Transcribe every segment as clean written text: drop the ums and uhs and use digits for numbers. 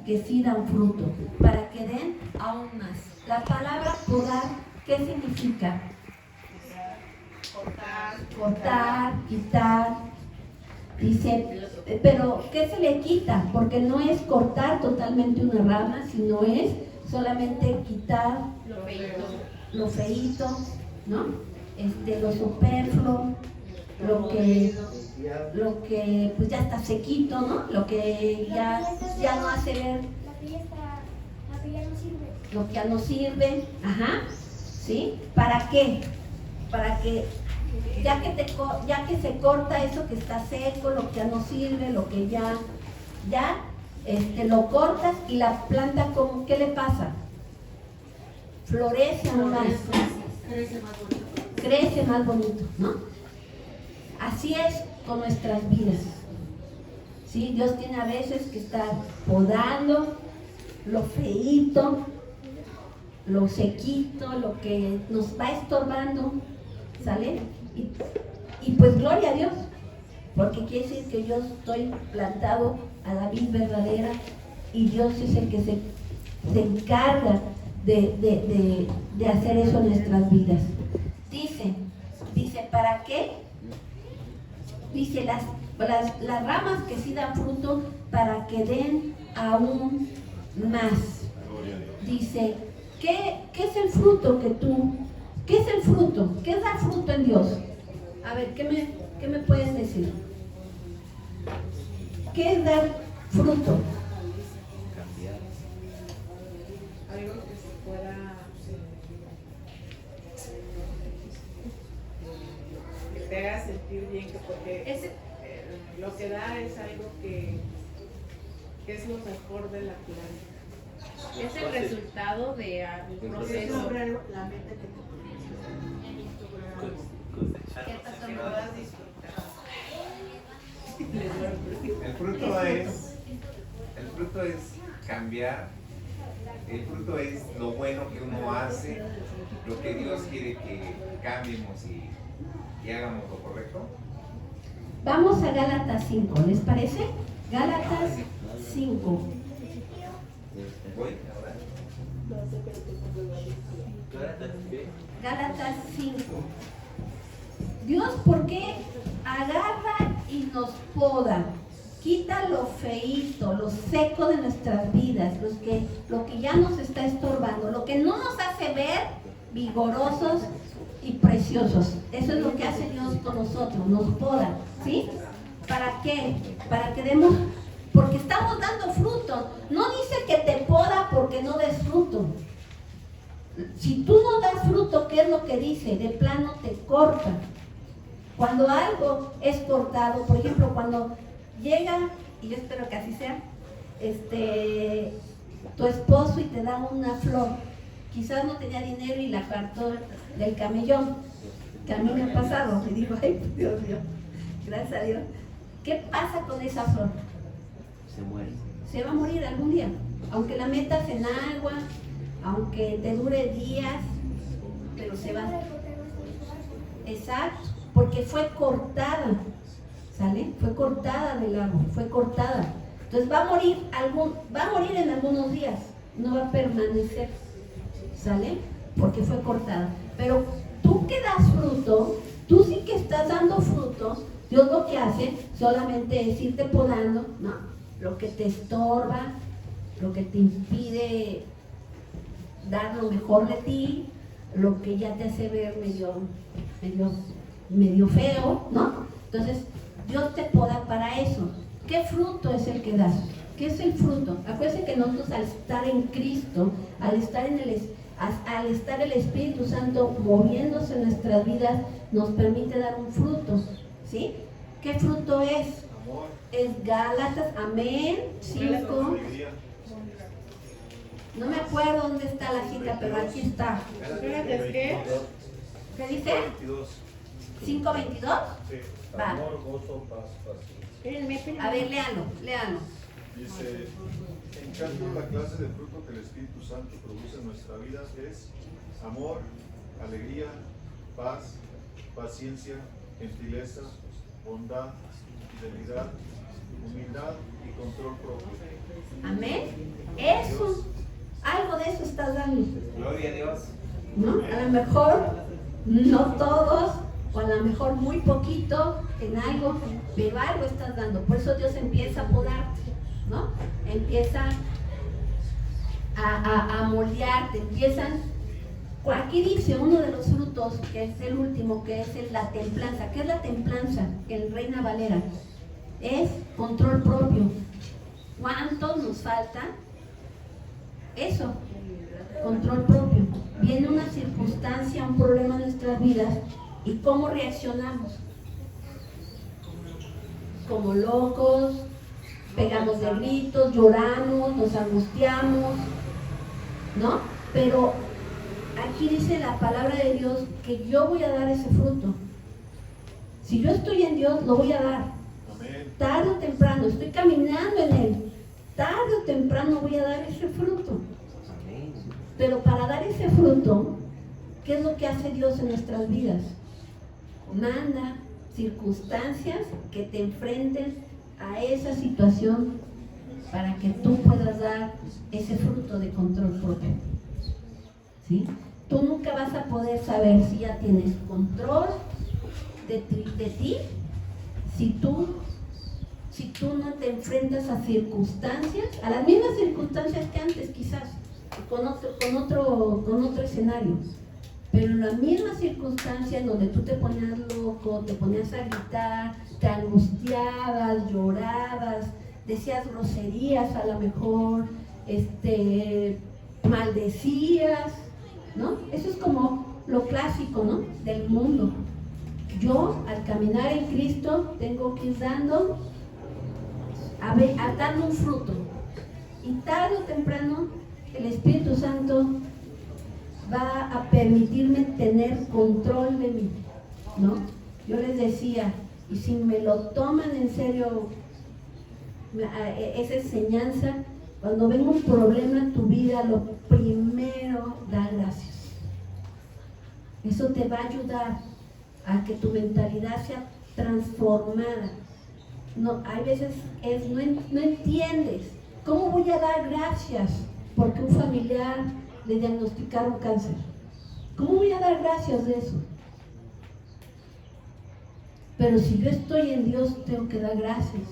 que sí dan fruto, para que den aún más. La palabra podar, ¿qué significa? Cortar, quitar. Dice, pero ¿qué se le quita? Porque no es cortar totalmente una rama, sino es solamente quitar lo feíto, ¿no? Lo superfluo, lo que pues ya está sequito, ¿no? Lo que ya no hace ver, La que ya no sirve. lo que ya no sirve, ajá, ¿sí? ¿Para qué? Para que ya que se corta eso que está seco, lo que ya no sirve, lo que ya lo cortas y la planta, ¿qué le pasa? Florece aún más, crece más bonito, ¿no? Así es con nuestras vidas, ¿sí? Dios tiene a veces que estar podando lo feíto, lo sequito, lo que nos va estorbando, ¿sale? Y pues gloria a Dios, porque quiere decir que yo estoy plantado a la vid verdadera y Dios es el que se encarga de hacer eso en nuestras vidas. Dice, ¿para qué? Dice, las ramas que sí dan fruto para que den aún más. Dice, ¿qué es el fruto ¿qué es el fruto? ¿Qué da fruto en Dios? A ver, ¿qué me pueden decir? ¿Qué es dar fruto? Algo que se pueda, que te haga sentir bien, porque lo que da es algo que es lo mejor de la planta. Es el resultado de un proceso. La meta que te que puedas disfrutar. El fruto es cambiar, el fruto es lo bueno que uno hace, lo que Dios quiere que cambiemos y hagamos lo correcto. Vamos a Gálatas 5, ¿les parece? Gálatas 5. Voy ahora. Gálatas 5. Dios, ¿por qué agarra y nos poda? Quita lo feíto, lo seco de nuestras vidas, lo que ya nos está estorbando, lo que no nos hace ver vigorosos y preciosos. Eso es lo que hace Dios con nosotros, nos poda, ¿sí? ¿Para qué? Para que demos, porque estamos dando fruto. No dice que te poda porque no des fruto. Si tú no das fruto, ¿qué es lo que dice? De plano te corta. Cuando algo es cortado, por ejemplo, cuando llega, y yo espero que así sea, tu esposo y te da una flor, quizás no tenía dinero y la apartó del camellón, que a mí me ha pasado, me digo, ay, Dios mío, gracias a Dios. ¿Qué pasa con esa flor? Se muere. Se va a morir algún día, aunque la metas en agua, aunque te dure días, pero se va. Exacto, porque fue cortada, ¿sale? Fue cortada del árbol, fue cortada. Entonces va a morir en algunos días, no va a permanecer, ¿sale? Porque fue cortada. Pero tú que das fruto, tú sí que estás dando frutos. Dios lo que hace solamente es irte podando, ¿no? Lo que te estorba, lo que te impide dar lo mejor de ti, lo que ya te hace ver medio feo, ¿no? Entonces, Dios te poda para eso. ¿Qué fruto es el que das? ¿Qué es el fruto? Acuérdense que nosotros al estar en Cristo, al estar el Espíritu Santo moviéndose en nuestras vidas, nos permite dar un fruto, ¿sí? ¿Qué fruto es? Amor. Es Gálatas, amén, 5. No me acuerdo dónde está la cita, pero aquí está. ¿Qué? ¿Qué dice? 5:22. Sí. Va. Amor, gozo, paz, paciencia. A ver, léalo. Dice, en cambio, la clase de fruto que el Espíritu Santo produce en nuestra vida es amor, alegría, paz, paciencia, gentileza, bondad, fidelidad, humildad y control propio. Amén. Eso, algo de eso estás dando. Gloria a Dios. ¿No? A lo mejor no todos, o a lo mejor muy poquito en algo, pero algo estás dando. Por eso Dios empieza a podarte, ¿no? Empieza a moldearte, aquí dice uno de los frutos, que es el último, que es la templanza. ¿Qué es la templanza? En Reina Valera es control propio. ¿Cuántos nos falta? Eso, control propio. Viene una circunstancia, un problema en nuestras vidas, ¿y cómo reaccionamos? Como locos, pegamos de gritos, lloramos, nos angustiamos, ¿no? Pero aquí dice la palabra de Dios que yo voy a dar ese fruto. Si yo estoy en Dios, lo voy a dar. Amén. Tarde o temprano, estoy caminando en Él. Tarde o temprano voy a dar ese fruto. Pero para dar ese fruto, ¿qué es lo que hace Dios en nuestras vidas? Manda circunstancias que te enfrenten a esa situación para que tú puedas dar ese fruto de control propio. ¿Sí? Tú nunca vas a poder saber si ya tienes control de ti si tú no te enfrentas a circunstancias, a las mismas circunstancias que antes quizás, con otro escenario, pero en la misma circunstancia donde tú te ponías loco, te ponías a gritar, te angustiabas, llorabas, decías groserías a lo mejor, maldecías, ¿no? Eso es como lo clásico, ¿no? Del mundo. Yo, al caminar en Cristo, tengo que ir dando un fruto. Y tarde o temprano, el Espíritu Santo va a permitirme tener control de mí, ¿no? Yo les decía, y si me lo toman en serio, esa enseñanza, cuando venga un problema en tu vida, lo primero, da gracias. Eso te va a ayudar a que tu mentalidad sea transformada. No, hay veces no entiendes. ¿Cómo voy a dar gracias porque un familiar le diagnosticaron cáncer? ¿Cómo voy a dar gracias de eso? Pero si yo estoy en Dios, tengo que dar gracias,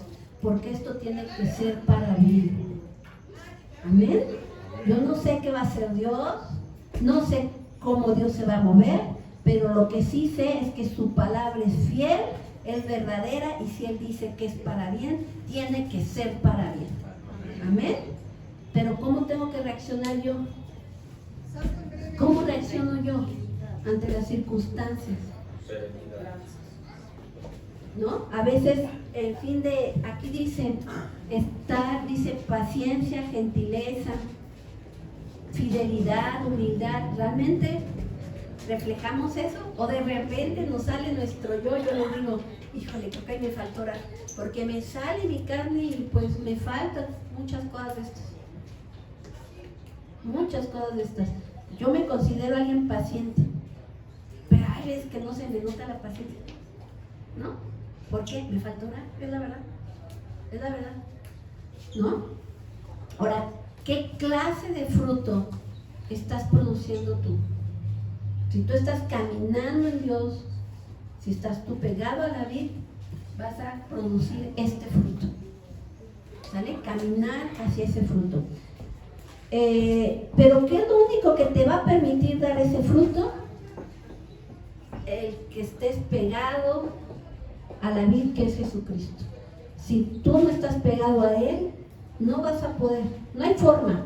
porque esto tiene que ser para mí. Amén. Yo no sé qué va a hacer Dios, no sé cómo Dios se va a mover, pero lo que sí sé es que su palabra es fiel, es verdadera, y si Él dice que es para bien, tiene que ser para bien. Amén. Pero ¿cómo tengo que reaccionar yo? ¿Cómo reacciono yo ante las circunstancias? ¿No? A veces aquí dice paciencia, gentileza, fidelidad, humildad. ¿Realmente reflejamos eso? O de repente nos sale nuestro yo les digo, híjole, creo que ahí me faltó orar, porque me sale mi carne y pues me faltan muchas cosas de estas. Muchas cosas de estas. Yo me considero alguien paciente, pero hay veces que no se me nota la paciencia, ¿no? ¿Por qué? Me faltó orar, es la verdad. Es la verdad, ¿no? Ahora, ¿qué clase de fruto estás produciendo tú? Si tú estás caminando en Dios, si estás tú pegado a la vid, vas a producir este fruto. ¿Sale? Caminar hacia ese fruto. Pero ¿qué es lo único que te va a permitir dar ese fruto? El que estés pegado a la vid, que es Jesucristo. Si tú no estás pegado a Él, no vas a poder, no hay forma.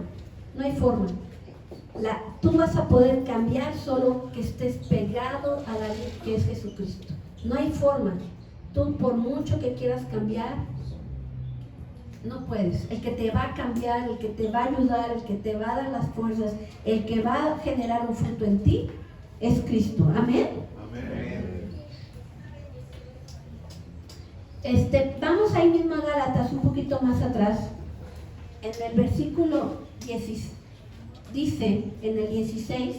Tú vas a poder cambiar solo que estés pegado a la vid, que es Jesucristo. No hay forma. Tú, por mucho que quieras cambiar, no puedes. El que te va a cambiar, el que te va a ayudar, el que te va a dar las fuerzas, el que va a generar un fruto en ti, es Cristo. Amén. Amén. Vamos ahí mismo a Gálatas, un poquito más atrás. En el versículo 16, dice, en el 16,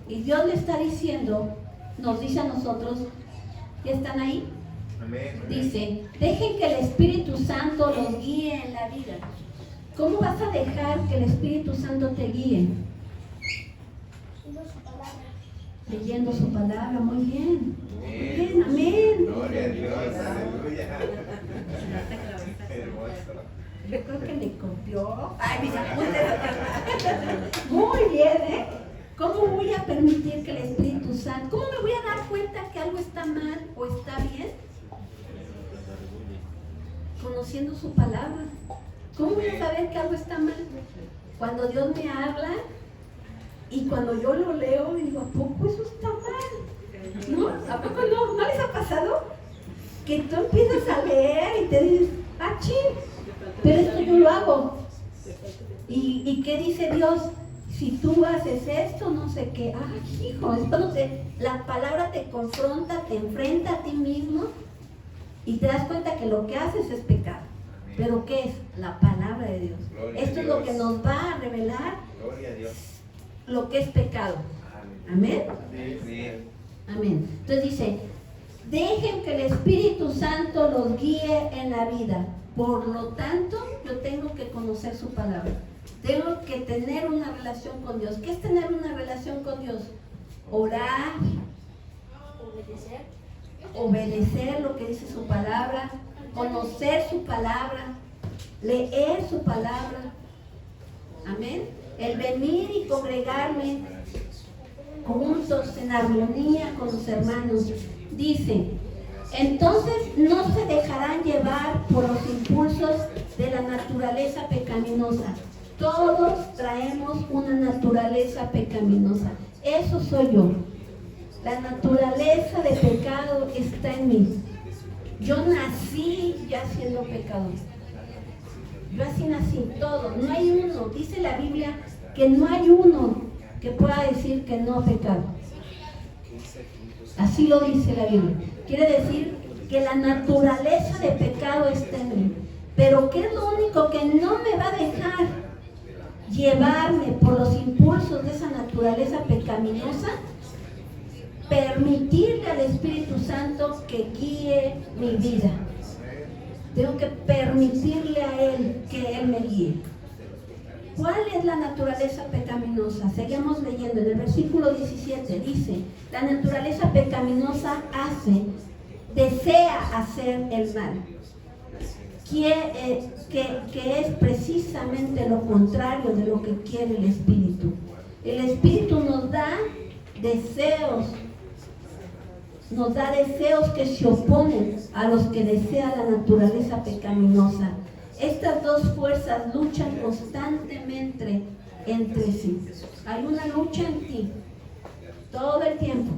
y Dios le está diciendo, nos dice a nosotros, ¿ya están ahí? Amén. Dice, dejen que el Espíritu Santo los guíe en la vida. ¿Cómo vas a dejar que el Espíritu Santo te guíe? Leyendo su palabra. Leyendo su palabra, muy bien. Muy bien, amén. Gloria a Dios, aleluya. Hermoso. Yo creo que le copió. Ay, mis apuntes. Muy bien, ¿eh? ¿Cómo voy a permitir que el Espíritu Santo, cómo me voy a dar cuenta que algo está mal o está bien? Conociendo su palabra. ¿Cómo voy a saber que algo está mal? Cuando Dios me habla y cuando yo lo leo y digo, ¿a poco eso está mal? ¿No? ¿A poco no? ¿No les ha pasado? Que tú empiezas a leer y te dices, ah, ching, pero esto yo lo hago. ¿Y qué dice Dios? Si tú haces esto, no sé qué. Ay, hijo, esto no sé. La palabra te confronta, te enfrenta a ti mismo y te das cuenta que lo que haces es pecado. ¿Pero qué es? La palabra de Dios. Gloria Esto a es lo Dios. que nos va a revelar Gloria a Dios. lo que es pecado. Amén. Amén. Amén. Entonces dice, dejen que el Espíritu Santo los guíe en la vida. Por lo tanto, yo tengo que conocer su palabra. Tengo que tener una relación con Dios. ¿Qué es tener una relación con Dios? Orar, obedecer lo que dice su palabra, conocer su palabra, leer su palabra. Amén. El venir y congregarme juntos en armonía con los hermanos. Dice, entonces no se dejarán llevar por los impulsos de la naturaleza pecaminosa. Todos traemos una naturaleza pecaminosa. Eso soy yo. La naturaleza de pecado está en mí. Yo nací ya siendo pecador. Yo así nací, todos. No hay uno. Dice la Biblia que no hay uno que pueda decir que no ha pecado. Así lo dice la Biblia. Quiere decir que la naturaleza de pecado está en mí. Pero ¿qué es lo único que no me va a dejar llevarme por los impulsos de esa naturaleza pecaminosa? Permitirle al Espíritu Santo que guíe mi vida. Tengo que permitirle a Él que Él me guíe. ¿Cuál es la naturaleza pecaminosa? Seguimos leyendo en el versículo 17. Dice, la naturaleza pecaminosa desea hacer el mal. Que es precisamente lo contrario de lo que quiere el Espíritu. El Espíritu nos da deseos que se oponen a los que desea la naturaleza pecaminosa. Estas dos fuerzas luchan constantemente entre sí. Hay una lucha en ti todo el tiempo,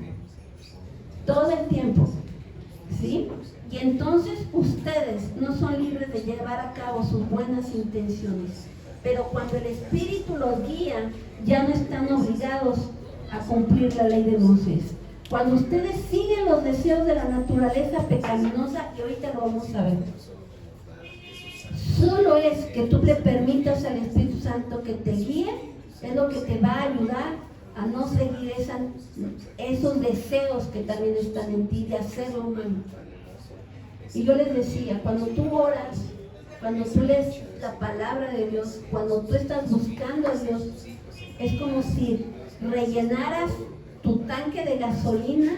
¿sí? Y entonces ustedes no son libres de llevar a cabo sus buenas intenciones. Pero cuando el Espíritu los guía, ya no están obligados a cumplir la ley de Moisés. Cuando ustedes siguen los deseos de la naturaleza pecaminosa, y ahorita lo vamos a ver, solo es que tú le permitas al Espíritu Santo que te guíe, es lo que te va a ayudar a no seguir esos deseos que también están en ti de hacerlo humano. Y yo les decía, cuando tú oras, cuando tú lees la palabra de Dios, cuando tú estás buscando a Dios, es como si rellenaras tu tanque de gasolina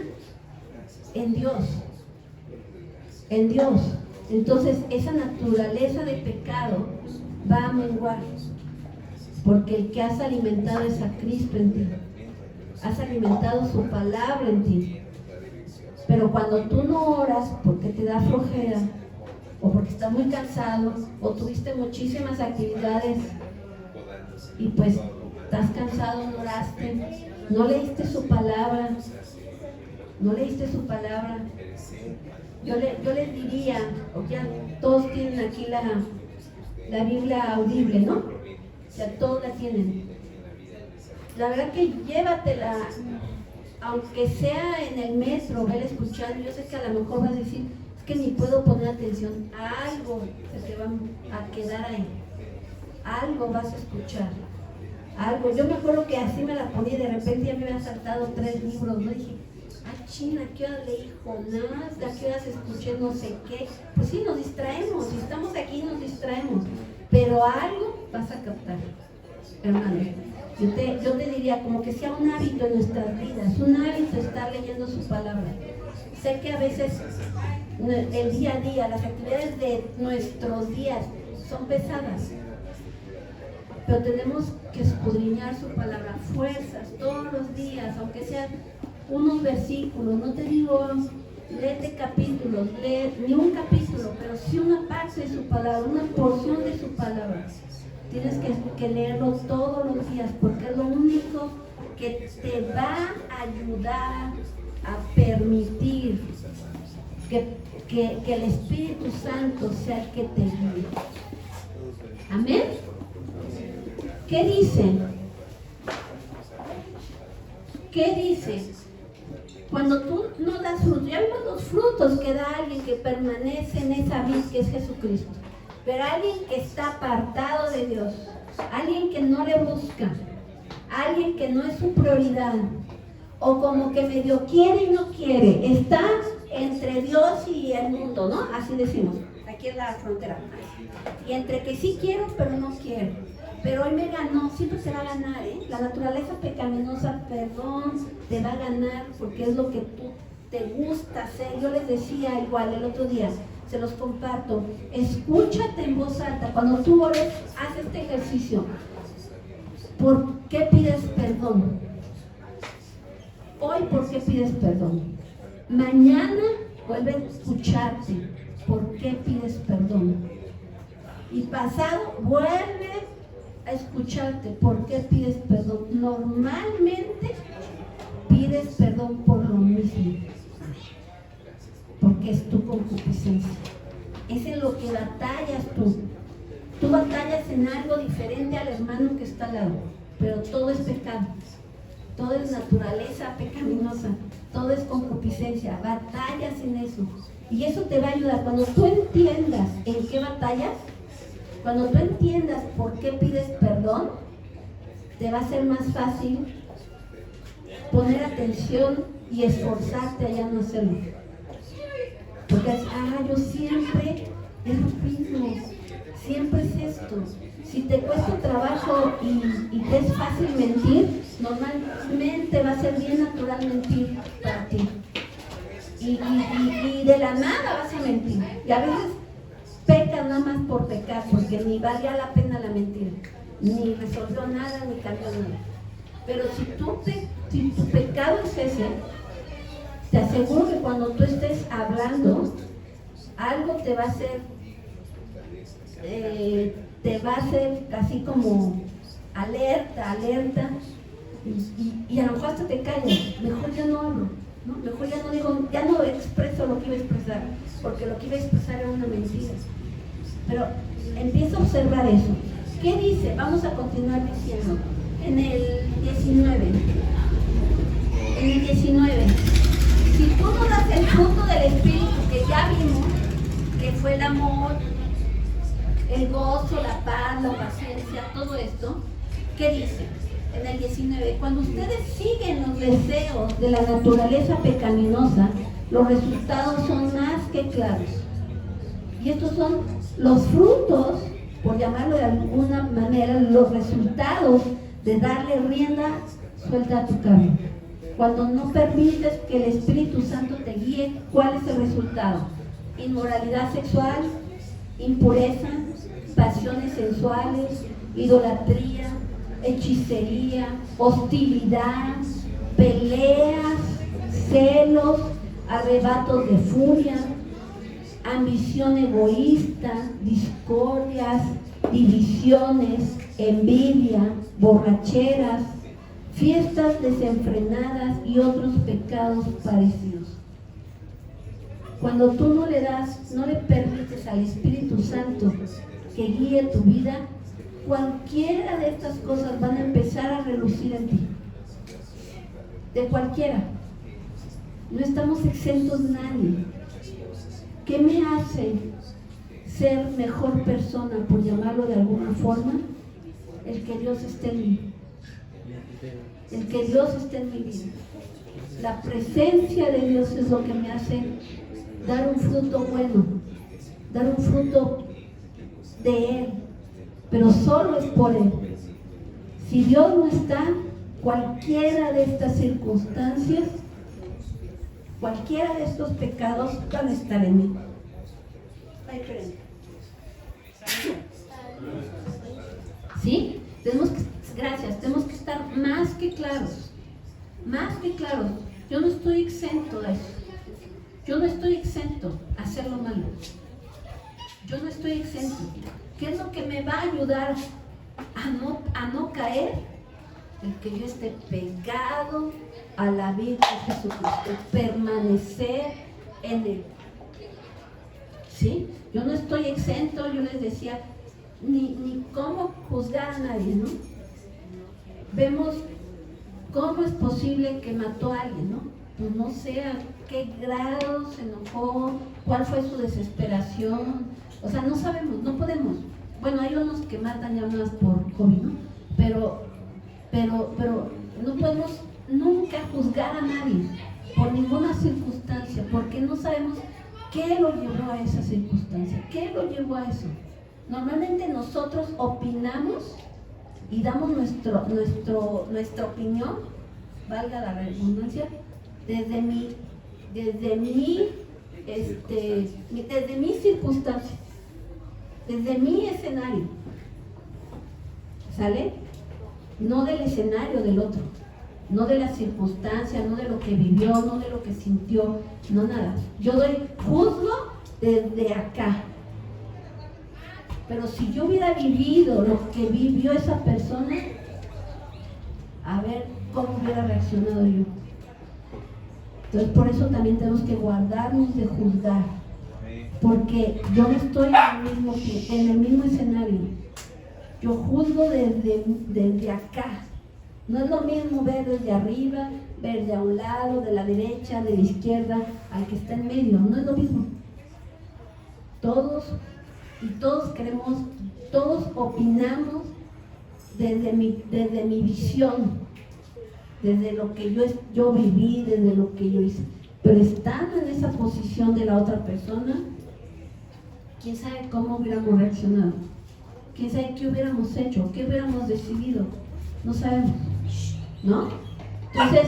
en Dios. En Dios. Entonces esa naturaleza de pecado va a menguar. Porque el que has alimentado es a Cristo en ti. Has alimentado su palabra en ti. Pero cuando tú no oras porque te da flojera, o porque estás muy cansado, o tuviste muchísimas actividades y pues estás cansado, no oraste, no leíste su palabra, yo les diría, o ya todos tienen aquí la Biblia audible, ¿no? O sea, todos la tienen. La verdad que llévatela, aunque sea en el metro, vela escuchando. Yo sé que a lo mejor vas a decir, es que ni puedo poner atención. Algo se te va a quedar ahí. Algo vas a escuchar. Algo. Yo me acuerdo que así me la ponía y de repente ya me habían saltado 3 libros, ¿no? Dije, Ah, China, ¿a qué hora leí Jonás? ¿A qué horas escuché no sé qué? Pues sí, nos distraemos. Si estamos aquí, nos distraemos. Pero algo vas a captar, hermano. Yo te diría como que sea un hábito en nuestras vidas, un hábito estar leyendo su palabra. Sé que a veces el día a día, las actividades de nuestros días son pesadas, pero tenemos que escudriñar su palabra, fuerzas, todos los días, aunque sean unos versículos. No te digo, léete capítulos, lee ni un capítulo, pero sí una parte de su palabra, una porción de su palabra. Tienes que leerlo todos los días, porque es lo único que te va a ayudar a permitir que el Espíritu Santo sea el que te guíe. Amén. ¿Qué dice? ¿Qué dice? Cuando tú no das fruto, ya vimos los frutos que da alguien que permanece en esa vid que es Jesucristo. Pero alguien que está apartado de Dios, alguien que no le busca, alguien que no es su prioridad, o como que medio quiere y no quiere, está entre Dios y el mundo, ¿no? Así decimos, aquí es la frontera. Y entre que sí quiero, pero no quiero. Pero hoy me ganó, siempre se va a ganar, ¿eh? La naturaleza pecaminosa, perdón, te va a ganar porque es lo que tú te gusta hacer. Yo les decía igual el otro día, se los comparto, escúchate en voz alta. Cuando tú ores, haz este ejercicio. ¿Por qué pides perdón? Hoy, ¿por qué pides perdón? Mañana vuelve a escucharte. ¿Por qué pides perdón? Y pasado, vuelve a escucharte. ¿Por qué pides perdón? Normalmente pides perdón por lo mismo. Porque es tu concupiscencia. Es en lo que batallas tú. Tú batallas en algo diferente al hermano que está al lado. Pero todo es pecado. Todo es naturaleza pecaminosa. Todo es concupiscencia. Batallas en eso. Y eso te va a ayudar. Cuando tú entiendas en qué batallas, cuando tú entiendas por qué pides perdón, te va a ser más fácil poner atención y esforzarte a ya no hacerlo. Porque yo siempre es lo mismo, siempre es esto. Si te cuesta trabajo y te es fácil mentir, normalmente va a ser bien natural mentir para ti. Y de la nada vas a mentir. Y a veces pecas nada más por pecar, porque ni valía la pena la mentira, ni resolvió nada, ni cambió nada. Pero si tu pecado es ese, te aseguro que cuando tú estés hablando, algo te va a hacer así como alerta, y a lo mejor hasta te callas. Mejor ya no hablo, ¿no? Mejor ya no digo, ya no expreso lo que iba a expresar, porque lo que iba a expresar era una mentira. Pero empieza a observar eso. ¿Qué dice? Vamos a continuar diciendo. En el 19. Si tú no das el fruto del Espíritu que ya vimos, que fue el amor, el gozo, la paz, la paciencia, todo esto, ¿qué dice? En el 19, cuando ustedes siguen los deseos de la naturaleza pecaminosa, los resultados son más que claros. Y estos son los frutos, por llamarlo de alguna manera, los resultados de darle rienda suelta a tu carne. Cuando no permites que el Espíritu Santo te guíe, ¿cuál es el resultado? Inmoralidad sexual, impureza, pasiones sensuales, idolatría, hechicería, hostilidad, peleas, celos, arrebatos de furia, ambición egoísta, discordias, divisiones, envidia, borracheras, fiestas desenfrenadas y otros pecados parecidos. Cuando tú no le permites al Espíritu Santo que guíe tu vida, cualquiera de estas cosas van a empezar a relucir en ti. De cualquiera. No estamos exentos nadie. ¿Qué me hace ser mejor persona, por llamarlo de alguna forma? El que Dios esté en mí. El que Dios esté en mi vida. La presencia de Dios es lo que me hace dar un fruto bueno, dar un fruto de Él, pero solo es por Él. Si Dios no está, cualquiera de estas circunstancias, cualquiera de estos pecados van a estar en mí. Ay, espérenme. ¿Sí? Tenemos que estar más que claros. Más que claros. Yo no estoy exento de eso. Yo no estoy exento a hacer lo malo. Yo no estoy exento. ¿Qué es lo que me va a ayudar a no caer? El que yo esté pegado a la vida de Jesucristo, permanecer en Él. ¿Sí? Yo no estoy exento, yo les decía, ni cómo juzgar a nadie, ¿no? Vemos cómo es posible que mató a alguien, ¿no? Pues no sé a qué grado se enojó, cuál fue su desesperación, o sea, no sabemos, no podemos. Bueno, hay unos que matan ya más por hobby, ¿no? Pero no podemos nunca juzgar a nadie por ninguna circunstancia, porque no sabemos qué lo llevó a esa circunstancia, qué lo llevó a eso. Normalmente nosotros opinamos y damos nuestra opinión, valga la redundancia, desde mi circunstancia, desde mi escenario, ¿sale? No del escenario del otro, no de la circunstancia, no de lo que vivió, no de lo que sintió, no nada. Yo juzgo desde acá. Pero si yo hubiera vivido lo que vivió esa persona, a ver cómo hubiera reaccionado yo. Entonces por eso también tenemos que guardarnos de juzgar, porque yo no estoy en el mismo escenario. Yo juzgo desde acá. No es lo mismo ver desde arriba, ver de a un lado, de la derecha, de la izquierda, al que está en medio. No es lo mismo. Todos queremos, todos opinamos desde mi visión, desde lo que yo viví, desde lo que yo hice. Pero estando en esa posición de la otra persona, quién sabe cómo hubiéramos reaccionado, quién sabe qué hubiéramos hecho, qué hubiéramos decidido, no sabemos, ¿no? Entonces,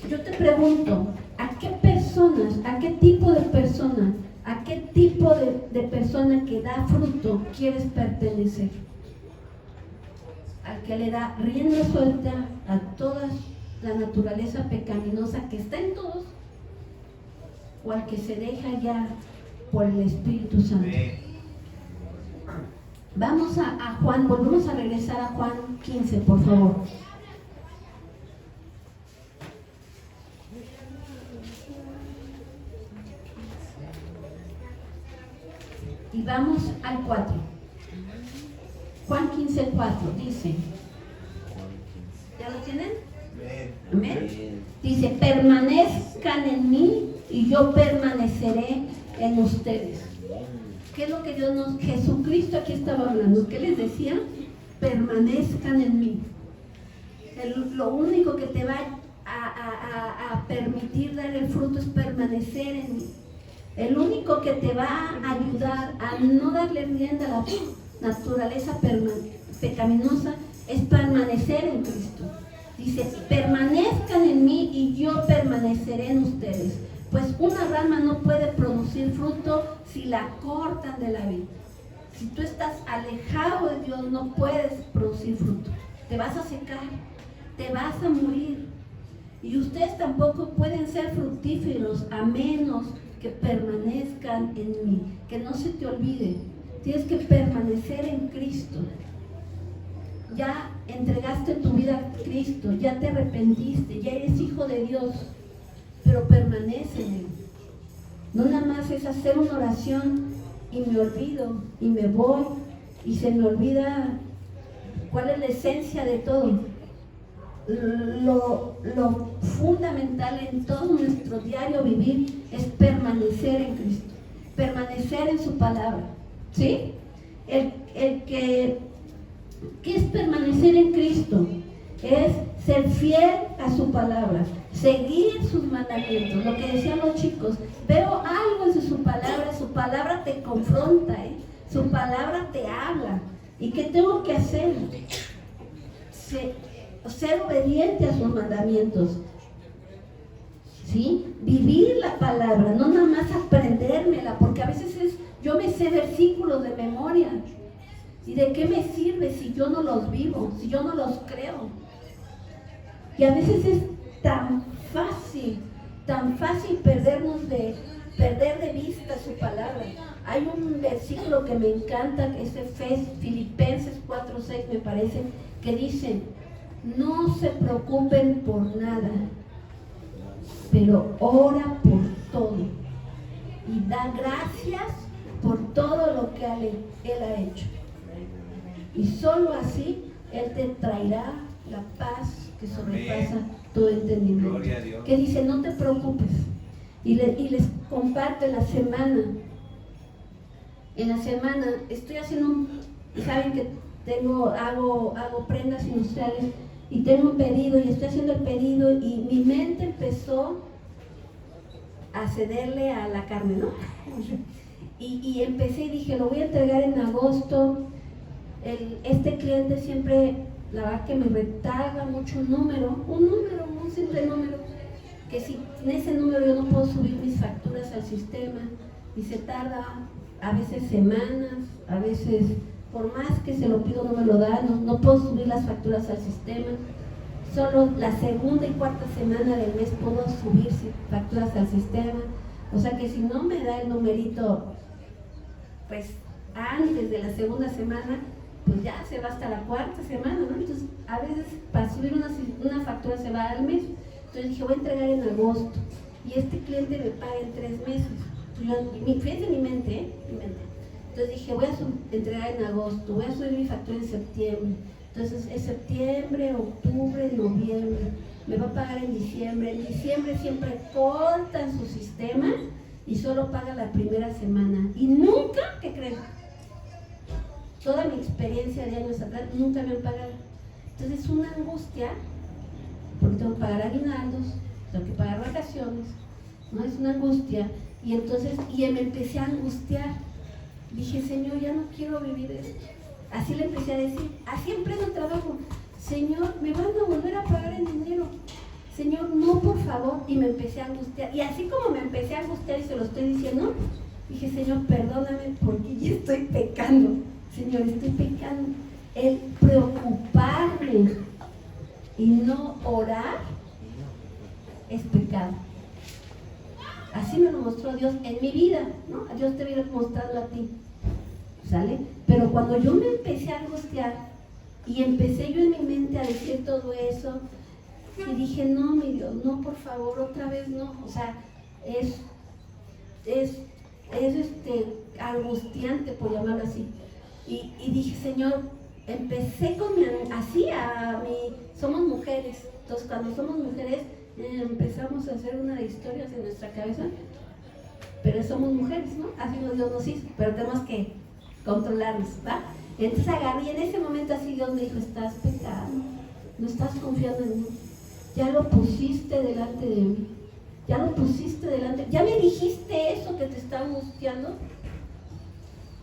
yo te pregunto, ¿a qué personas, a qué tipo de personas, a qué tipo de persona que da fruto quieres pertenecer? Al que le da rienda suelta a toda la naturaleza pecaminosa que está en todos, o al que se deja ya por el Espíritu Santo. Vamos a Juan, volvemos a regresar a Juan 15, por favor. Y vamos al 4. Juan 15, 4 dice, ¿ya lo tienen? Amén. Dice, permanezcan en mí y yo permaneceré en ustedes. ¿Qué es lo que Jesucristo aquí estaba hablando? ¿Qué les decía? Permanezcan en mí. Lo único que te va a permitir dar el fruto es permanecer en mí. El único que te va a ayudar a no darle rienda a la naturaleza pecaminosa es permanecer en Cristo. Dice, permanezcan en mí y yo permaneceré en ustedes. Pues una rama no puede producir fruto si la cortan de la vid. Si tú estás alejado de Dios, no puedes producir fruto. Te vas a secar, te vas a morir. Y ustedes tampoco pueden ser fructíferos a menos que permanezcan en mí. Que no se te olvide, tienes que permanecer en Cristo. Ya entregaste tu vida a Cristo, ya te arrepentiste, ya eres hijo de Dios, pero permanece en Él. No nada más es hacer una oración y me olvido y me voy y se me olvida cuál es la esencia de todo. Lo fundamental en todo nuestro diario vivir es permanecer en Cristo, permanecer en su palabra, ¿sí? ¿Qué es permanecer en Cristo? es ser fiel a su palabra, seguir sus mandamientos. Lo que decían los chicos, veo algo en su palabra te confronta, su palabra te habla. ¿Y qué tengo que hacer? Ser obediente a sus mandamientos, ¿sí? Vivir la palabra, no nada más aprendérmela, porque a veces yo me sé versículos de memoria. ¿Y de qué me sirve si yo no los vivo, si yo no los creo? Y a veces es tan fácil perder de vista su palabra. Hay un versículo que me encanta, que es Filipenses 4:6 me parece, que dice: no se preocupen por nada, pero ora por todo y da gracias por todo lo que Él ha hecho. Y solo así Él te traerá la paz que sobrepasa todo entendimiento. Gloria a Dios. Que dice, no te preocupes. Y les comparto en la semana. Estoy haciendo saben que hago prendas industriales y tengo un pedido y estoy haciendo el pedido y mi mente empezó a cederle a la carne, ¿no? Y empecé y dije, lo voy a entregar en agosto. Este cliente siempre, la verdad que me retaga mucho un simple número, que si en ese número yo no puedo subir mis facturas al sistema y se tarda a veces semanas, a veces por más que se lo pido no me lo da, no puedo subir las facturas al sistema. Solo la segunda y cuarta semana del mes puedo subir facturas al sistema. O sea que si no me da el numerito, pues antes de la segunda semana, pues ya se va hasta la cuarta semana, ¿no? Entonces, a veces para subir una factura se va al mes. Entonces dije, voy a entregar en agosto y este cliente me paga en 3 meses. Fíjense en mi mente, Entonces dije, voy a entregar en agosto, voy a subir mi factura en septiembre. Entonces es septiembre, octubre, noviembre. Me va a pagar en diciembre. En diciembre siempre cortan su sistema y solo paga la primera semana. Y nunca, ¿qué creen? Toda mi experiencia de años atrás, nunca me han pagado. Entonces es una angustia, porque tengo que pagar aguinaldos, tengo que pagar vacaciones, ¿no? Es una angustia. Y entonces, me empecé a angustiar. Dije, Señor, ya no quiero vivir esto. Así le empecé a decir, así en pleno trabajo, Señor, me van a volver a pagar en dinero. Señor, no, por favor. Y me empecé a angustiar. Y así como me empecé a angustiar y se lo estoy diciendo, dije, Señor, perdóname porque ya estoy pecando. Señor, estoy pecando. El preocuparme y no orar es pecado. Así me lo mostró Dios en mi vida, ¿no? Dios te viene mostrando a ti, ¿sale? Pero cuando yo me empecé a angustiar y empecé yo en mi mente a decir todo eso, y dije, no, mi Dios, no, por favor, otra vez no. O sea, es angustiante, por llamarlo así. Y dije, Señor, empecé con somos mujeres. Entonces, cuando somos mujeres, empezamos a hacer una de historias en nuestra cabeza, pero somos mujeres, ¿no? Así Dios nos hizo, pero tenemos que controlarnos, ¿va? Entonces agarré y en ese momento así Dios me dijo, estás pecando, no estás confiando en mí, ya lo pusiste delante de mí, ya me dijiste eso que te está angustiando.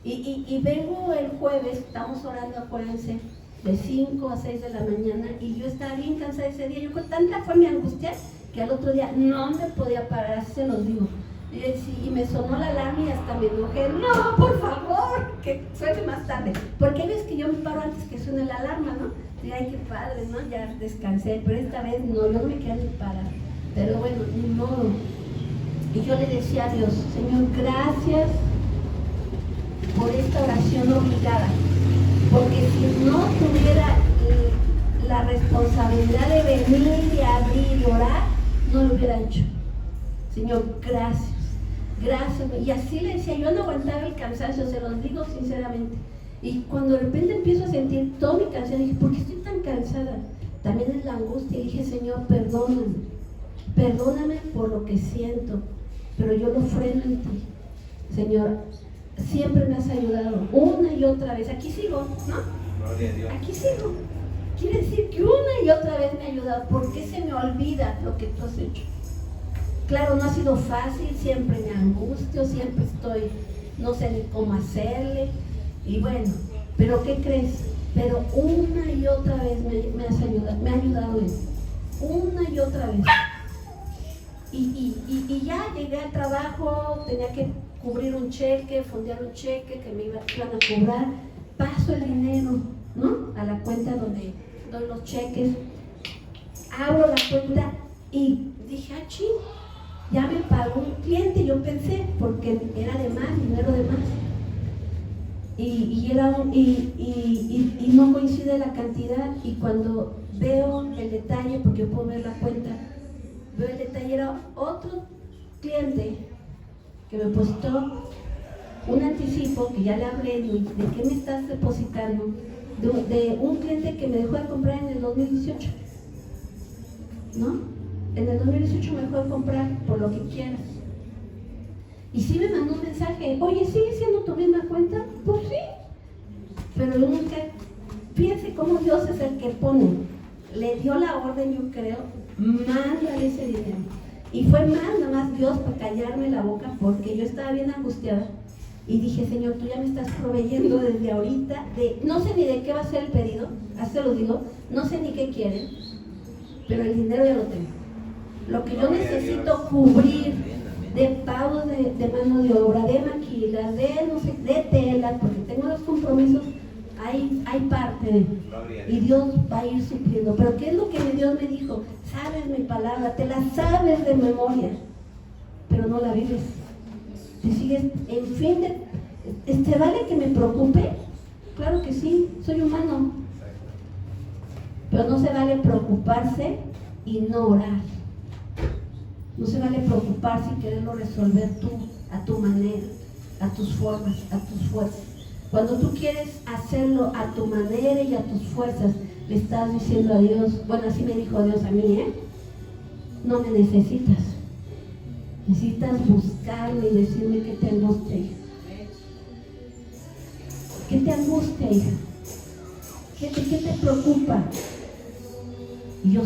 Y vengo el jueves, estamos orando, acuérdense, de 5 a 6 de la mañana, y yo estaba bien cansada ese día. Tanta fue mi angustia que al otro día no me podía parar, así se los digo. Y me sonó la alarma y hasta me enojé. No, por favor, que suene más tarde. Porque hay veces que yo me paro antes que suene la alarma, ¿no? Y ay, qué padre, ¿no? Ya descansé, pero esta vez no, yo no me quedé ni parar. Pero bueno, ni modo. Y yo le decía a Dios, Señor, gracias por esta oración obligada, porque si no tuviera la responsabilidad de venir, de abrir y orar, no lo hubiera hecho. Señor, gracias. Y así le decía, yo no aguantaba el cansancio, se los digo sinceramente. Y cuando de repente empiezo a sentir toda mi cansancio, dije, ¿por qué estoy tan cansada? También es la angustia. Y dije, Señor, perdóname por lo que siento, pero yo lo freno en ti. Señor, siempre me has ayudado una y otra vez. Aquí sigo, ¿no? Gloria a Dios. Aquí sigo. quiere decir que una y otra vez me ha ayudado. ¿Por qué se me olvida lo que tú has hecho? Claro, no ha sido fácil, siempre me angustio, siempre estoy, no sé ni cómo hacerle. Y bueno, pero ¿qué crees? Pero una y otra vez me ha ayudado él. Una y otra vez. Y ya llegué al trabajo, tenía que cubrir un cheque, fondear un cheque que me iban a cobrar. Paso el dinero, ¿no? A la cuenta donde doy los cheques. Abro la cuenta y dije, ching, ya me pagó un cliente, yo pensé, porque era de más, dinero de más. Y no coincide la cantidad, y cuando veo el detalle, porque yo puedo ver la cuenta, veo el detalle, era otro cliente que me depositó un anticipo, que ya le hablé de qué me estás depositando, de un cliente que me dejó de comprar en el 2018, ¿no? En el 2018 me dejó de comprar por lo que quieras. Y sí me mandó un mensaje, oye, ¿sigue siendo tu misma cuenta? Pues sí, pero nunca, fíjense cómo Dios es el que pone, le dio la orden, yo creo, mándale ese dinero. Y fue nada más Dios para callarme la boca, porque yo estaba bien angustiada. Y dije, Señor, tú ya me estás proveyendo desde ahorita, no sé ni de qué va a ser el pedido, así te lo digo, no sé ni qué quieren, pero el dinero ya lo tengo. Lo que yo necesito cubrir de pagos de mano de obra, de maquila, de tela, porque tengo los compromisos, hay parte, y Dios va a ir supliendo. Pero ¿qué es lo que Dios me dijo? Sabes mi palabra, te la sabes de memoria, pero no la vives. Si sigues, en fin, ¿vale que me preocupe? Claro que sí, soy humano. Pero no se vale preocuparse y no orar. No se vale preocuparse y quererlo resolver tú, a tu manera, a tus formas, a tus fuerzas. Cuando tú quieres hacerlo a tu manera y a tus fuerzas, le estás diciendo a Dios, bueno, así me dijo Dios a mí, no me necesitas. Necesitas buscarme y decirme qué te angustia, hija. ¿Qué te angustia, hija? ¿Qué te preocupa? Y yo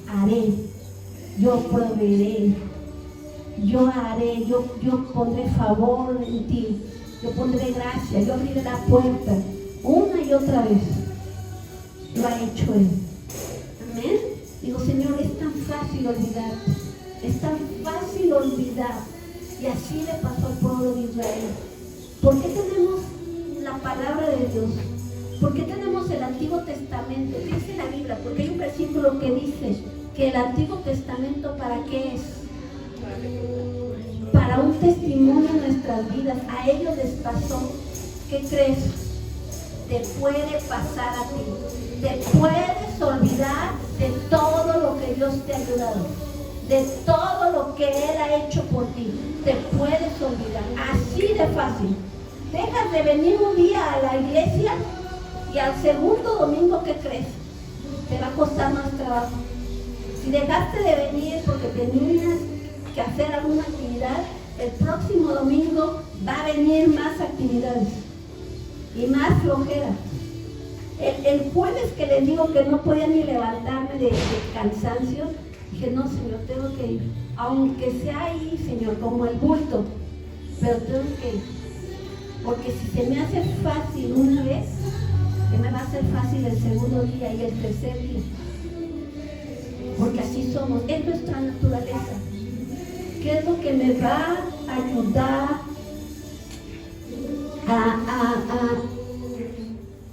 haré, yo proveeré, yo haré, yo pondré favor en ti, yo pondré gracia, yo abriré la puerta. Una y otra vez lo ha hecho Él. Amén. Digo, Señor, es tan fácil olvidarte, es tan fácil olvidar. Y así le pasó al pueblo de Israel. ¿Por qué tenemos la palabra de Dios? ¿Por qué tenemos el Antiguo Testamento? Dice la Biblia, porque hay un versículo que dice que el Antiguo Testamento, ¿para qué es? Para un testimonio en nuestras vidas. A ellos les pasó. ¿Qué crees? Te puede pasar a ti. Te puedes olvidar de todo lo que Dios te ha ayudado, de todo lo que Él ha hecho por ti. Te puedes olvidar. Así de fácil. Dejas de venir un día a la iglesia y al segundo domingo, ¿qué crees? Te va a costar más trabajo. Si dejaste de venir porque tenías que hacer alguna actividad, el próximo domingo va a venir más actividades y más flojera. El jueves que les digo que no podía ni levantarme de cansancio, dije, no, Señor, tengo que ir. Aunque sea ahí, Señor, como el bulto, pero tengo que ir. Porque si se me hace fácil una vez, que me va a hacer fácil el segundo día y el tercer día. Porque así somos, es nuestra naturaleza. ¿Qué es lo que me va a ayudar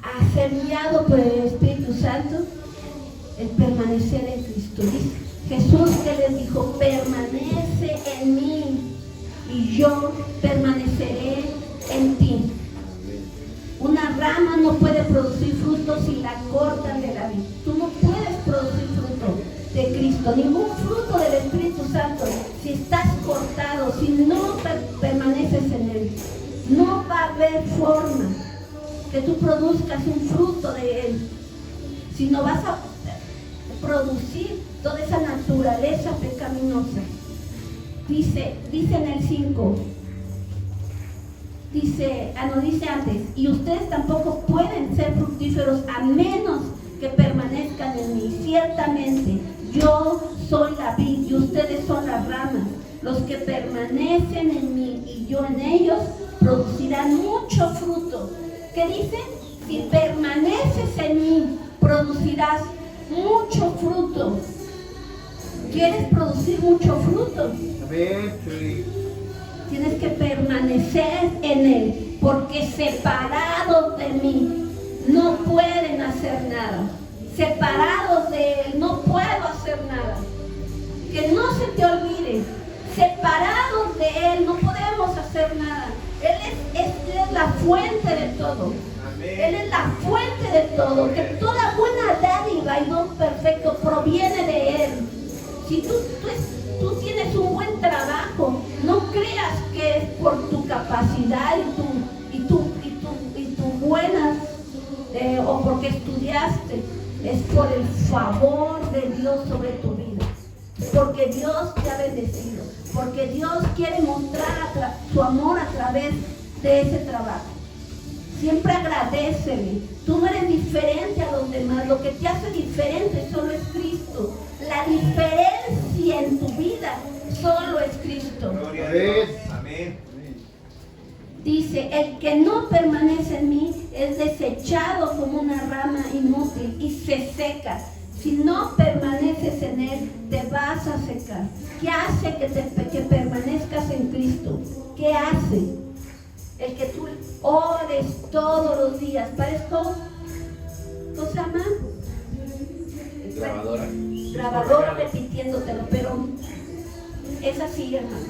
a ser guiado por el Espíritu Santo? El permanecer en Cristo. Jesús que les dijo, permanece en mí y yo permaneceré en ti. Una rama no puede producir fruto si la cortan de la vid. Tú no puedes producir fruto de Cristo, ningún fruto del Espíritu Santo, si estás cortado, si no permaneces en Él. No va a haber forma que tú produzcas un fruto de Él, si no vas a producir toda esa naturaleza pecaminosa. Dice en el 5, dice antes, y ustedes tampoco pueden ser fructíferos a menos que permanezcan en mí. Ciertamente, yo soy la vid y ustedes son las ramas. Los que permanecen en mí y yo en ellos producirán mucho fruto. ¿Qué dice? Si permaneces en mí, producirás mucho fruto. ¿Quieres producir mucho fruto? Tienes que permanecer en Él, porque separados de mí no pueden hacer nada. Separados de Él no puedo hacer nada. Que no se te olvide, separados de Él no podemos hacer nada. Él es la fuente de todo. Él es la fuente de todo. Que toda buena dádiva y don perfecto proviene de Él. Si tú tienes un buen trabajo, no creas que es por tu capacidad y tu buenas o porque estudiaste. Es por el favor de Dios sobre tu vida. Porque Dios te ha bendecido. Porque Dios quiere mostrar su amor a través de ese trabajo. Siempre agradécele. Tú no eres diferente a los demás. Lo que te hace diferente solo es Cristo. La diferencia en tu vida solo es Cristo. Gloria a Dios. Amén. Dice, el que no permanece en mí es desechado como una rama inútil y se seca. Si no permaneces en Él, te vas a secar. ¿Qué hace que permanezcas en Cristo? ¿Qué hace? El que tú ores todos los días. Parezco, ¿cómo se llama? Grabadora repitiéndotelo, pero es así, hermano.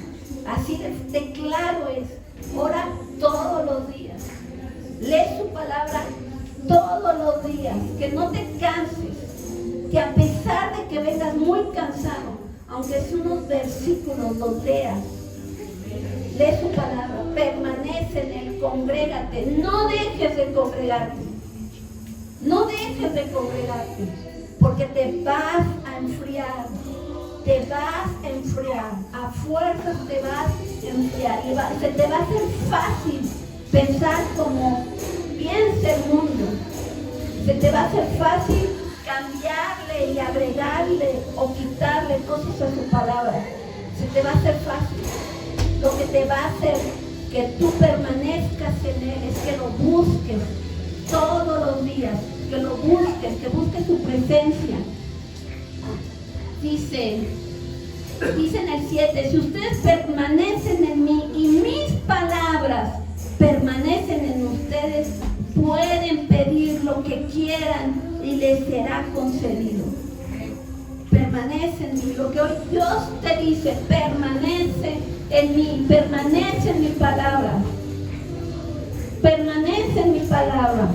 Así de claro es. Ora todos los días. Lee su palabra todos los días. Que no te canses. Que a pesar de que vengas muy cansado, aunque es unos versículos, los leas. Lee su palabra, permanece en Él, congrégate. No dejes de congregarte. No dejes de congregarte. Porque te vas a enfriar. Te vas a enfriar. A fuerzas te vas a enfriar. Y se te va a hacer fácil pensar como piensa el mundo. Se te va a hacer fácil cambiarle y agregarle o quitarle cosas a su palabra. Se te va a hacer fácil. Lo que te va a hacer que tú permanezcas en Él es que lo busques todos los días, que lo busques, que busques su presencia. Dice en el 7, si ustedes permanecen en mí y mis palabras permanecen en ustedes, pueden pedir lo que quieran y les será concedido. Permanece en mí. Lo que hoy Dios te dice, permanece en mí, permanece en mi palabra. Permanece en mi palabra.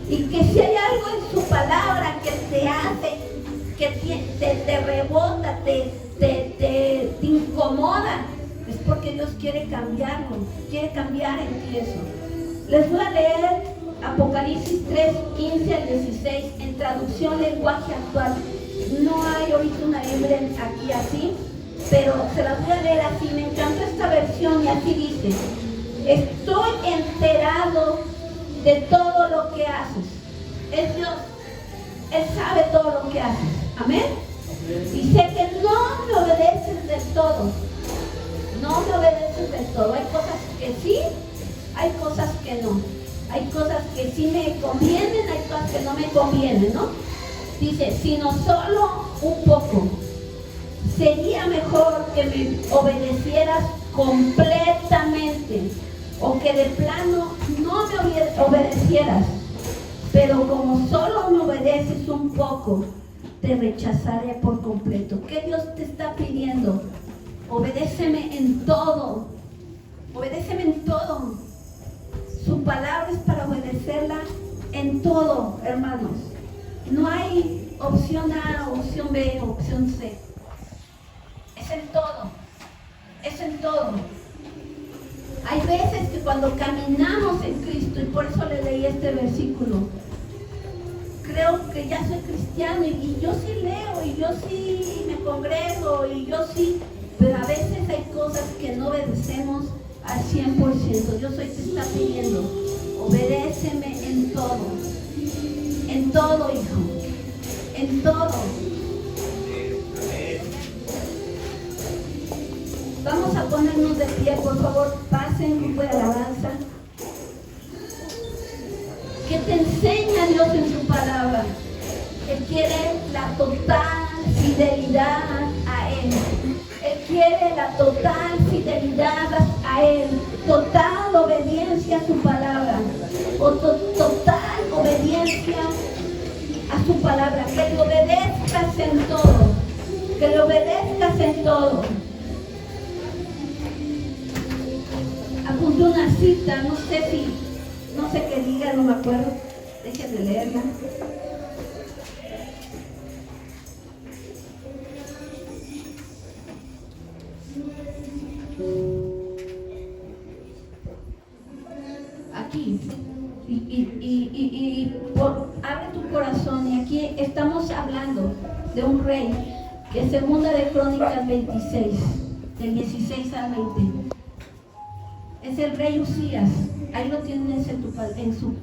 Y que si hay algo en su palabra que te hace, que te rebota, te incomoda, es porque Dios quiere cambiarlo, quiere cambiar en ti eso. Les voy a leer Apocalipsis 3, 15 al 16 en traducción lenguaje actual. No hay ahorita una Biblia aquí así, pero se las voy a leer así. Me encanta esta versión y así dice: estoy enterado de todo lo que haces. Es Dios, Él sabe todo lo que haces. Amén. Y sé que no me obedeces del todo. No me obedeces del todo. Hay cosas que sí, hay cosas que no. Hay cosas que sí me convienen, hay cosas que no me convienen, ¿no? Dice, sino solo un poco. Sería mejor que me obedecieras completamente o que de plano no me obedecieras. Pero como solo me obedeces un poco, te rechazaré por completo. ¿Qué Dios te está pidiendo? Obedéceme en todo. Obedéceme en todo. Su palabra es para obedecerla en todo, hermanos. No hay opción A, opción B, opción C. Es en todo. Es en todo. Hay veces que cuando caminamos en Cristo, y por eso le leí este versículo, creo que ya soy cristiano y yo sí leo y yo sí me congrego y yo sí, pero a veces hay cosas que no obedecemos al 100%. Dios hoy te está pidiendo, obedéceme en todo, hijo. en todo. Vamos a ponernos de pie, por favor, pasen, grupo de alabanza. ¿Qué te enseña Dios en su palabra? Él quiere la total fidelidad a Él. Él quiere la total fidelidad a Él, total obediencia a su palabra, o total obediencia a su palabra. Que le obedezcas en todo, que le obedezcas en todo. Apunté una cita, no sé qué diga, no me acuerdo, déjenme leerla. Aquí, abre tu corazón, y aquí estamos hablando de un rey, que es Segunda de Crónicas 26, del 16 al 20. Es el rey Usías, ahí lo tienes en su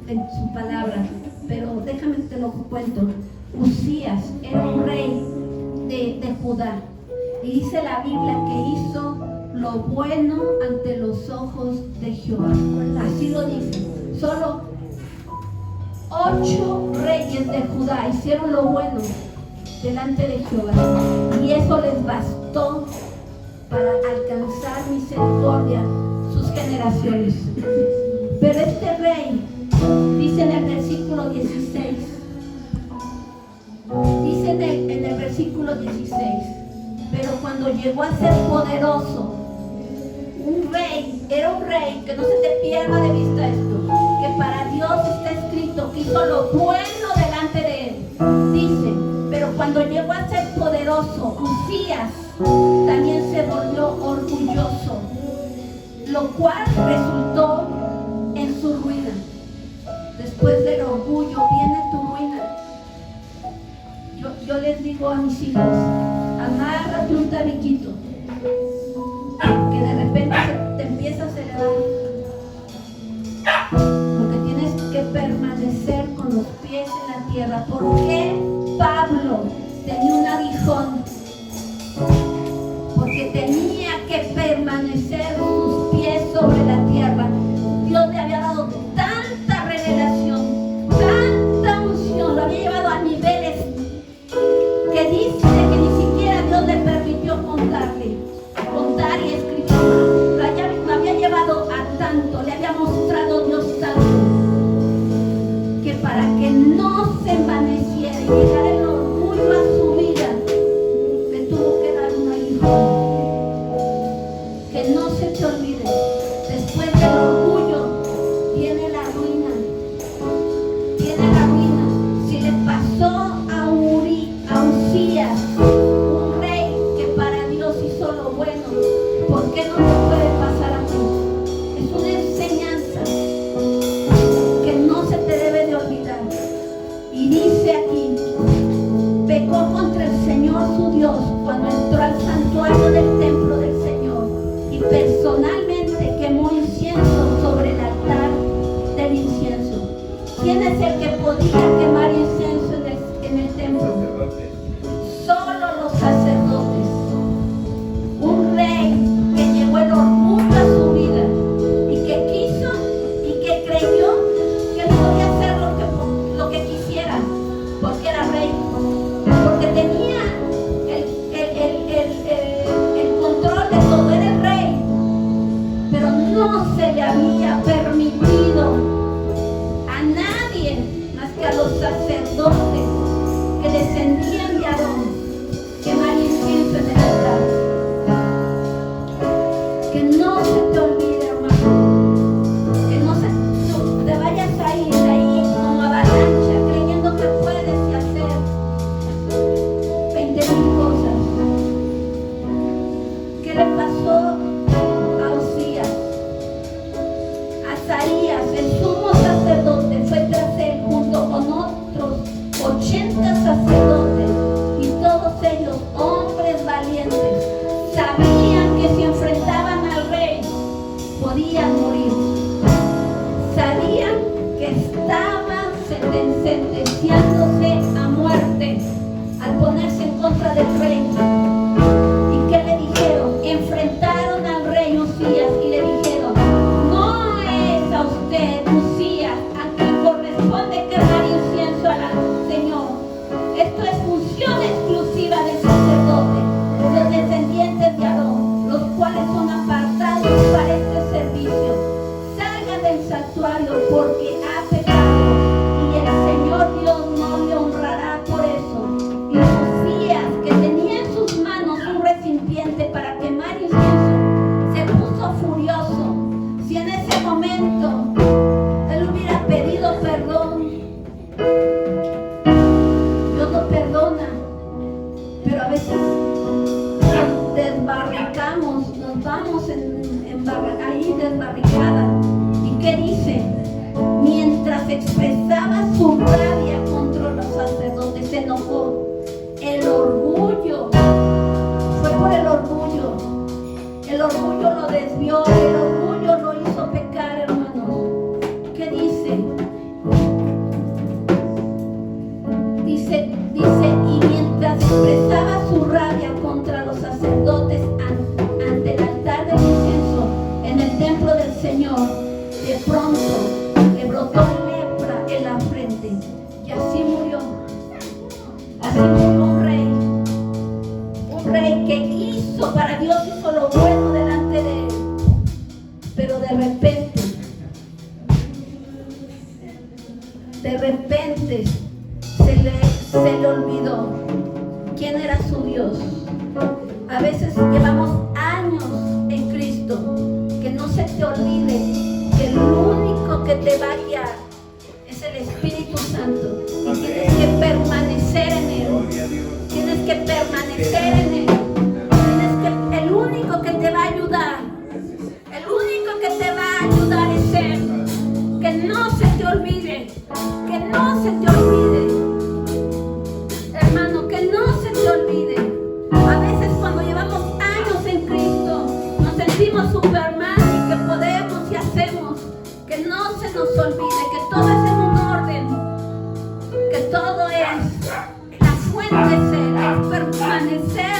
palabra, pero déjame te lo cuento. Usías era un rey de Judá, y dice la Biblia que hizo lo bueno ante los ojos de Jehová. Así lo dice. Solo 8 reyes de Judá hicieron lo bueno delante de Jehová, y eso les bastó para alcanzar misericordia sus generaciones. Pero este rey, dice en el versículo 16, dice en el versículo 16, pero cuando llegó a ser poderoso, era un rey, que no se te pierda de vista esto, que para Dios está escrito que hizo lo bueno delante de Él. Dice, pero cuando llegó a ser poderoso, Usías también se volvió orgulloso, lo cual resultó en su ruina. Después del orgullo viene tu ruina. Yo les digo a mis hijos, amárrate un tabiquito, que de repente te empiezas a elevar, porque tienes que permanecer con los pies en la tierra. ¿Por qué Pablo tenía un aguijón? Porque tenía que permanecer sus pies sobre la tierra. Dios le había dado tanta revelación, tanta unción, lo había llevado a niveles que dice que ni siquiera Dios le permitió contar y escribir. Lo había llevado a tanto, le había mostrado Dios tanto, que para que no se envaneciera y llegara el orgullo a su vida, le tuvo que dar un aguijón. Que no se te olvide, después del orgullo viene la ruina. Viene la ruina. Si le pasó a Usías, un rey que para Dios hizo lo bueno, ¿por qué no te puede pasar a ti? Es una enseñanza que no se te debe de olvidar. Y dice aquí, pecó contra el Señor su Dios cuando entró al santuario del templo del Señor, y personalmente quemó incienso sobre el altar del incienso. ¿Quién es el que podía quemar incienso en el templo? Solo los sacerdotes. Un rey que llevó el orgullo a su vida, y que quiso y que creyó que podía hacer lo que quisiera, porque era rey, porque tenía el control de todo, era el rey. Pero no se le había permitido a nadie más que a los expresaba su rabia contra los sacerdotes, se enojó. El orgullo, fue por el orgullo. El orgullo lo desvió, el orgullo lo hizo pecar, hermanos. ¿Qué dice? Dice, y mientras expresaba su rabia contra los sacerdotes ante el altar del incienso en el templo del Señor, de pronto le brotó lepra en la frente y así murió. Así murió un rey que hizo para Dios, hizo lo bueno delante de él, pero de repente se le olvidó quién era su Dios. A veces llevamos años en Cristo. Que no se te olvide que el único que te va a guiar es el Espíritu Santo, y tienes que permanecer en él. Tienes que permanecer en él. El único que te va a ayudar, el único que te va a ayudar es él. Que no se te olvide, que no se te olvide, hermano, que no se te olvide. A veces cuando llevamos años en Cristo nos sentimos Superman y que podemos y hacemos. Que no se nos olvide que todo es en un orden, que todo es, la fuente es él, es permanecer